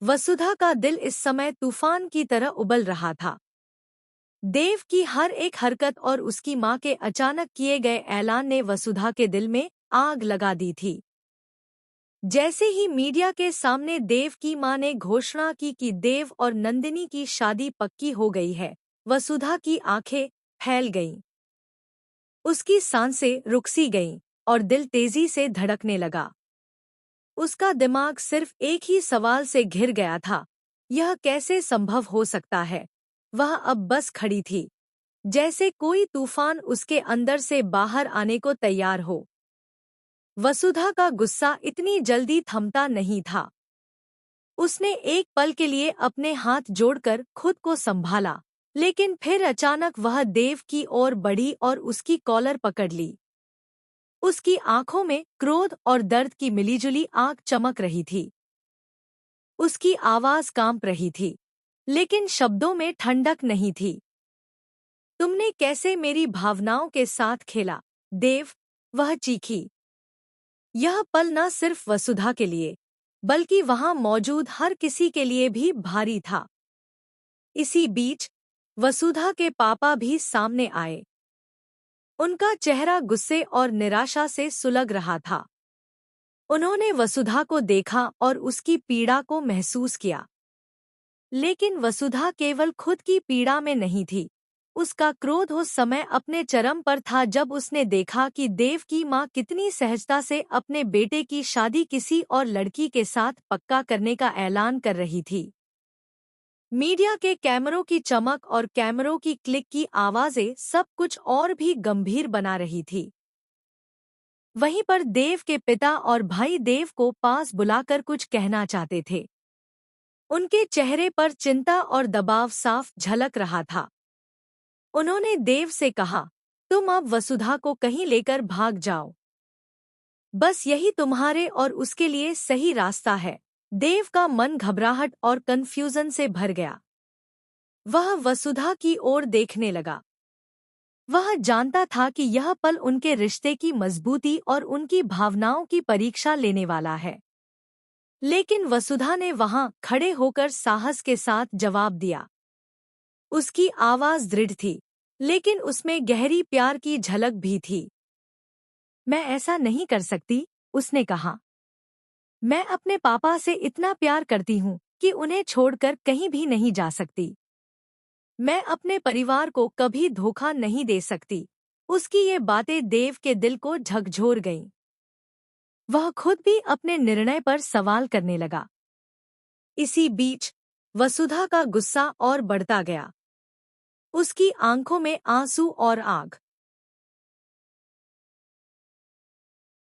वसुधा का दिल इस समय तूफान की तरह उबल रहा था। देव की हर एक हरकत और उसकी माँ के अचानक किए गए ऐलान ने वसुधा के दिल में आग लगा दी थी। जैसे ही मीडिया के सामने देव की मां ने घोषणा की कि देव और नंदिनी की शादी पक्की हो गई है, वसुधा की आंखें फैल गईं। उसकी सांसें रुक सी गईं और दिल तेजी से धड़कने लगा। उसका दिमाग सिर्फ एक ही सवाल से घिर गया था, यह कैसे संभव हो सकता है। वह अब बस खड़ी थी, जैसे कोई तूफान उसके अंदर से बाहर आने को तैयार हो। वसुधा का गुस्सा इतनी जल्दी थमता नहीं था। उसने एक पल के लिए अपने हाथ जोड़कर खुद को संभाला, लेकिन फिर अचानक वह देव की ओर बढ़ी और उसकी कॉलर पकड़ ली। उसकी आंखों में क्रोध और दर्द की मिलीजुली आग चमक रही थी। उसकी आवाज कांप रही थी, लेकिन शब्दों में ठंडक नहीं थी। तुमने कैसे मेरी भावनाओं के साथ खेला, देव? वह चीखी। यह पल न सिर्फ वसुधा के लिए, बल्कि वहां मौजूद हर किसी के लिए भी भारी था। इसी बीच वसुधा के पापा भी सामने आए। उनका चेहरा गुस्से और निराशा से सुलग रहा था। उन्होंने वसुधा को देखा और उसकी पीड़ा को महसूस किया। लेकिन वसुधा केवल खुद की पीड़ा में नहीं थी। उसका क्रोध उस समय अपने चरम पर था जब उसने देखा कि देव की मां कितनी सहजता से अपने बेटे की शादी किसी और लड़की के साथ पक्का करने का ऐलान कर रही थी। मीडिया के कैमरों की चमक और कैमरों की क्लिक की आवाजें सब कुछ और भी गंभीर बना रही थी। वहीं पर देव के पिता और भाई देव को पास बुलाकर कुछ कहना चाहते थे। उनके चेहरे पर चिंता और दबाव साफ झलक रहा था। उन्होंने देव से कहा, तुम अब वसुधा को कहीं लेकर भाग जाओ। बस यही तुम्हारे और उसके लिए सही रास्ता है। देव का मन घबराहट और कंफ्यूजन से भर गया। वह वसुधा की ओर देखने लगा। वह जानता था कि यह पल उनके रिश्ते की मजबूती और उनकी भावनाओं की परीक्षा लेने वाला है। लेकिन वसुधा ने वहां खड़े होकर साहस के साथ जवाब दिया। उसकी आवाज दृढ़ थी, लेकिन उसमें गहरी प्यार की झलक भी थी। मैं ऐसा नहीं कर सकती, उसने कहा। मैं अपने पापा से इतना प्यार करती हूँ कि उन्हें छोड़कर कहीं भी नहीं जा सकती। मैं अपने परिवार को कभी धोखा नहीं दे सकती। उसकी ये बातें देव के दिल को झकझोर गईं। वह खुद भी अपने निर्णय पर सवाल करने लगा। इसी बीच वसुधा का गुस्सा और बढ़ता गया। उसकी आंखों में आंसू और आग।